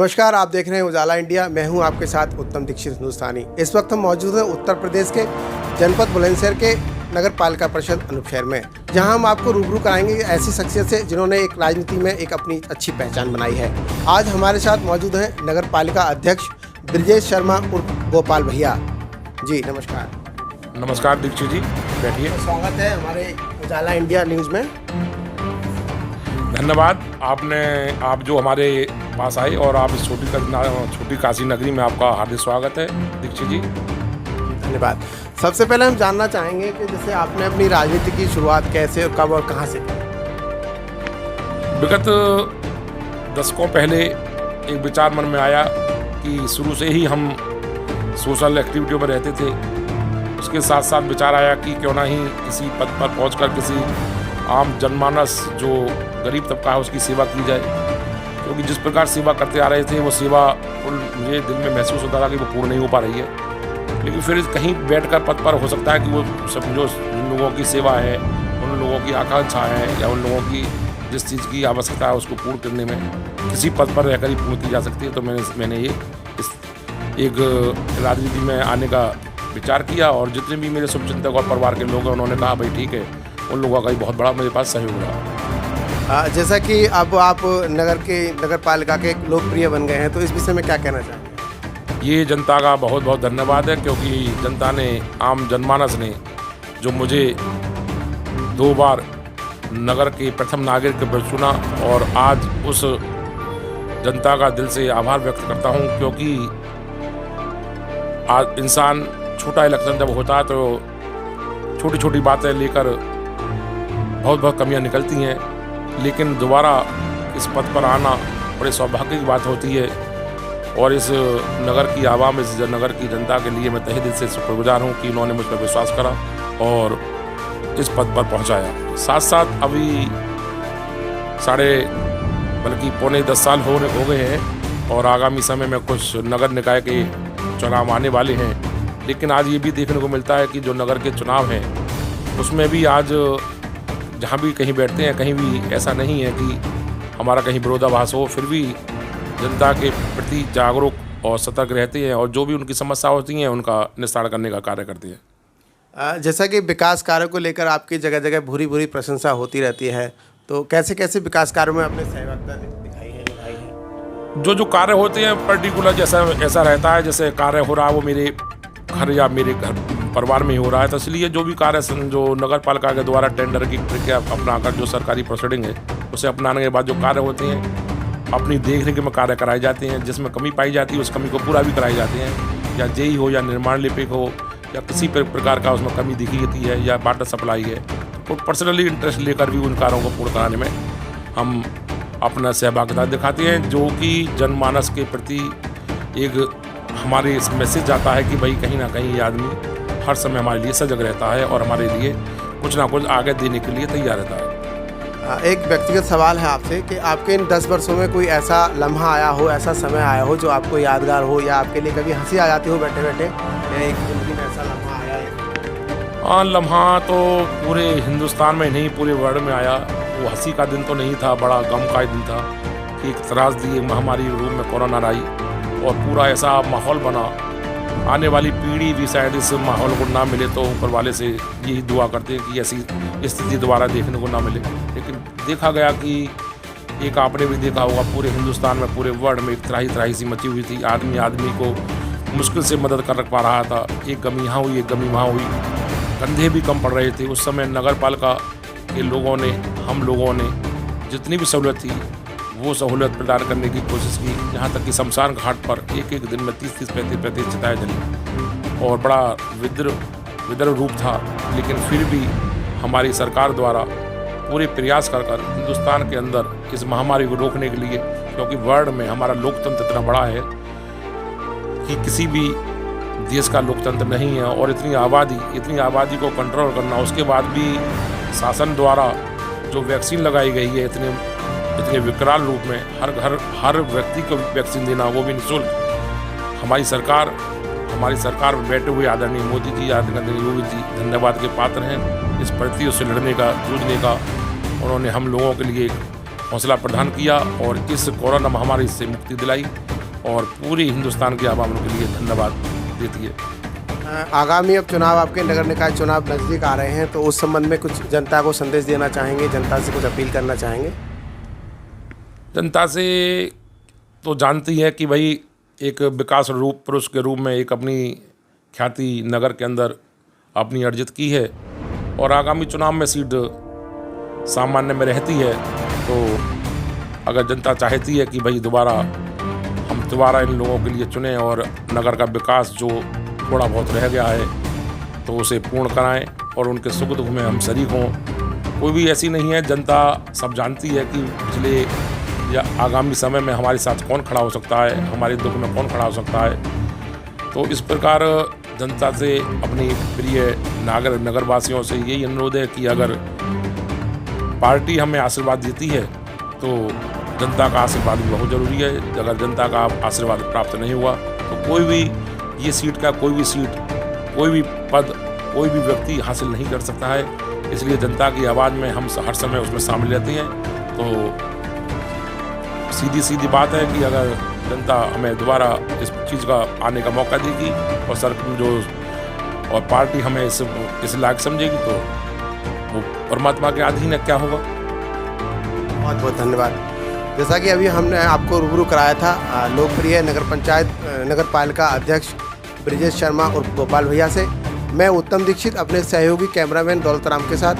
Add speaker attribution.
Speaker 1: नमस्कार, आप देख रहे हैं उजाला इंडिया। मैं हूं आपके साथ उत्तम दीक्षित हिंदुस्तानी। इस वक्त हम मौजूद हैं उत्तर प्रदेश के जनपद बुलंदशहर के नगर पालिका परिषद अनूपशहर में, जहां हम आपको रूबरू कराएंगे ऐसी शख्सियत से जिन्होंने एक राजनीति में एक अपनी अच्छी पहचान बनाई है। आज हमारे साथ मौजूद हैं नगर पालिका अध्यक्ष ब्रिजेश शर्मा उर्फ गोपाल भैया जी। नमस्कार।
Speaker 2: नमस्कार दीक्षित जी, बैठिए।
Speaker 1: स्वागत है हमारे उजाला इंडिया न्यूज़ में।
Speaker 2: धन्यवाद। आप जो हमारे पास आए और आप इस छोटी काशी नगरी में आपका हार्दिक स्वागत है दीक्षित जी।
Speaker 1: धन्यवाद। सबसे पहले हम जानना चाहेंगे कि जैसे आपने अपनी राजनीति की शुरुआत कैसे और कब और कहाँ से की?
Speaker 2: विगत दशकों पहले एक विचार मन में आया कि शुरू से ही हम सोशल एक्टिविटियों में रहते थे। उसके साथ साथ विचार आया कि क्यों ना ही किसी पद पर पहुंचकर किसी आम जनमानस जो गरीब तबका है उसकी सेवा की जाए, क्योंकि जिस प्रकार सेवा करते आ रहे थे वो सेवा मुझे दिल में महसूस होता था कि वो पूर्ण नहीं हो पा रही है। लेकिन फिर कहीं बैठकर पद पर हो सकता है कि वो सब जो जिन लोगों की सेवा है, उन लोगों की आकांक्षा है या उन लोगों की जिस चीज़ की आवश्यकता है उसको पूर्ण करने में किसी पद पर रहकर ही पूर्ण की जा सकती है। तो मैंने ये एक राजनीति में आने का विचार किया और जितने भी मेरे शुभचिंतक और परिवार के लोग हैं उन्होंने कहा भाई ठीक है, उन लोगों का ही बहुत बड़ा मेरे पास सहयोग रहा।
Speaker 1: जैसा कि अब आप नगर पालिका के लोकप्रिय बन गए हैं, तो इस विषय में क्या कहना चाहेंगे?
Speaker 2: ये जनता का बहुत बहुत धन्यवाद है, क्योंकि जनता ने, आम जनमानस ने जो मुझे 2 बार नगर के प्रथम नागरिक के रूप में चुना, और आज उस जनता का दिल से आभार व्यक्त करता हूँ। क्योंकि आज इंसान छोटा इलेक्शन जब होता है तो छोटी छोटी बातें लेकर बहुत कमियां निकलती हैं, लेकिन दोबारा इस पद पर आना बड़े सौभाग्य की बात होती है। और इस नगर की आवाम, इस नगर की जनता के लिए मैं तहे दिल से शुक्रगुजार हूँ कि इन्होंने मुझ पर विश्वास करा और इस पद पर पहुँचाया। साथ साथ अभी बल्कि पौने 10 साल हो गए हैं और आगामी समय में कुछ नगर निकाय के चुनाव आने वाले हैं। लेकिन आज ये भी देखने को मिलता है कि जो नगर के चुनाव हैं उसमें भी आज जहाँ भी कहीं बैठते हैं कहीं भी ऐसा नहीं है कि हमारा कहीं विरोधाभास हो, फिर भी जनता के प्रति जागरूक और सतर्क रहते हैं और जो भी उनकी समस्या होती हैं उनका निस्तारण करने का कार्य करते हैं।
Speaker 1: जैसा कि विकास कार्यों को लेकर आपकी जगह जगह भूरी प्रशंसा होती रहती है, तो कैसे कैसे विकास कार्यों में आपने सहभागिता दिखाई है?
Speaker 2: जो कार्य होते हैं पर्टिकुलर ऐसा रहता है, जैसे कार्य हो रहा है वो मेरे घर या मेरे घर परिवार में ही हो रहा है, तो इसलिए जो भी कार्य जो नगर पालिका के द्वारा टेंडर की प्रक्रिया अपनाकर जो सरकारी प्रोसीडिंग है उसे अपनाने के बाद जो कार्य होते हैं अपनी देखरेख में कार्य कराए जाते हैं। जिसमें कमी पाई जाती है उस कमी को पूरा भी कराए जाते हैं, या जेई हो या निर्माण लिपिक हो या किसी प्रकार का उसमें कमी दिखी जाती है या वाटर सप्लाई है, तो पर्सनली इंटरेस्ट लेकर भी उन कार्यों को पूर्ण कराने में हम अपना सहभागिता दिखाते हैं, जो कि जनमानस के प्रति एक हमारे इस मैसेज जाता है कि भाई कहीं ना कहीं ये आदमी हर समय हमारे लिए सजग रहता है और हमारे लिए कुछ ना कुछ आगे देने के लिए तैयार रहता है।
Speaker 1: एक व्यक्तिगत सवाल है आपसे कि आपके इन 10 वर्षों में कोई ऐसा लम्हा आया हो, ऐसा समय आया हो जो आपको यादगार हो, या आपके लिए कभी हंसी आ जाती हो बैठे बैठे, या एक जिंदगी में ऐसा लम्हा आया है?
Speaker 2: हाँ, लम्हा तो पूरे हिंदुस्तान में नहीं पूरे वर्ल्ड में आया। वो हंसी का दिन तो नहीं था, बड़ा गम का दिन था कि एक त्रासदी महामारी रूप में कोरोना आई और पूरा ऐसा माहौल बना। आने वाली पीढ़ी भी शायद इस माहौल को ना मिले, तो ऊपर वाले से यही दुआ करते हैं कि ऐसी स्थिति दोबारा देखने को ना मिले। लेकिन देखा गया कि एक आपने भी देखा होगा पूरे हिंदुस्तान में, पूरे वर्ल्ड में एक त्राही सी मची हुई थी। आदमी को मुश्किल से मदद कर पा रहा था। एक गमी यहाँ हुई, एक गमी वहाँ हुई, कंधे भी कम पड़ रहे थे। उस समय नगर पालिका के लोगों ने, हम लोगों ने जितनी भी सहूलत थी वो सहूलत प्रदान करने की कोशिश की। यहाँ तक कि शमशान घाट पर एक दिन में 30-35 चिताएं जली और बड़ा विद्र रूप था। लेकिन फिर भी हमारी सरकार द्वारा पूरे प्रयास कर हिंदुस्तान के अंदर इस महामारी को रोकने के लिए, क्योंकि वर्ल्ड में हमारा लोकतंत्र इतना बड़ा है कि किसी भी देश का लोकतंत्र नहीं है, और इतनी आबादी को कंट्रोल करना, उसके बाद भी शासन द्वारा जो वैक्सीन लगाई गई है इतने विकराल रूप में, हर व्यक्ति को वैक्सीन देना, वो भी निःशुल्क। हमारी सरकार में बैठे हुए आदरणीय मोदी जी, आदरणीय योगी जी धन्यवाद के पात्र हैं। इस परिस्थितियों से लड़ने का, जूझने का उन्होंने हम लोगों के लिए हौसला प्रदान किया और इस कोरोना महामारी से मुक्ति दिलाई। और पूरी हिंदुस्तान की आवाम उनके लिए धन्यवाद देती है।
Speaker 1: आगामी अब चुनाव, आपके नगर निकाय चुनाव नज़दीक आ रहे हैं, तो उस संबंध में कुछ जनता को संदेश देना चाहेंगे, जनता से कुछ अपील करना चाहेंगे?
Speaker 2: जनता से तो जानती है कि भाई एक विकास रूप पुरुष के रूप में एक अपनी ख्याति नगर के अंदर अपनी अर्जित की है, और आगामी चुनाव में सीट सामान्य में रहती है। तो अगर जनता चाहती है कि भाई हम दोबारा इन लोगों के लिए चुनें और नगर का विकास जो थोड़ा बहुत रह गया है तो उसे पूर्ण कराएं और उनके सुख दुख में हम शरीक हों। कोई भी ऐसी नहीं है, जनता सब जानती है कि पिछले या आगामी समय में हमारे साथ कौन खड़ा हो सकता है, हमारे दुख में कौन खड़ा हो सकता है। तो इस प्रकार जनता से, अपनी प्रिय नगरवासियों से यही अनुरोध है कि अगर पार्टी हमें आशीर्वाद देती है तो जनता का आशीर्वाद भी बहुत ज़रूरी है। अगर जनता का आशीर्वाद प्राप्त नहीं हुआ तो कोई भी ये सीट का कोई भी पद, कोई भी व्यक्ति हासिल नहीं कर सकता है। इसलिए जनता की आवाज़ में हम हर समय उसमें शामिल रहते हैं। तो सीधी बात है कि अगर जनता हमें दोबारा इस चीज़ का आने का मौका देगी और पार्टी हमें इस लायक समझेगी तो वो परमात्मा के अधीन है, क्या होगा।
Speaker 1: बहुत बहुत धन्यवाद। जैसा कि अभी हमने आपको रूबरू कराया था लोकप्रिय नगर पालिका अध्यक्ष ब्रिजेश शर्मा और गोपाल भैया से, मैं उत्तम दीक्षित अपने सहयोगी कैमरामैन दौलत राम के साथ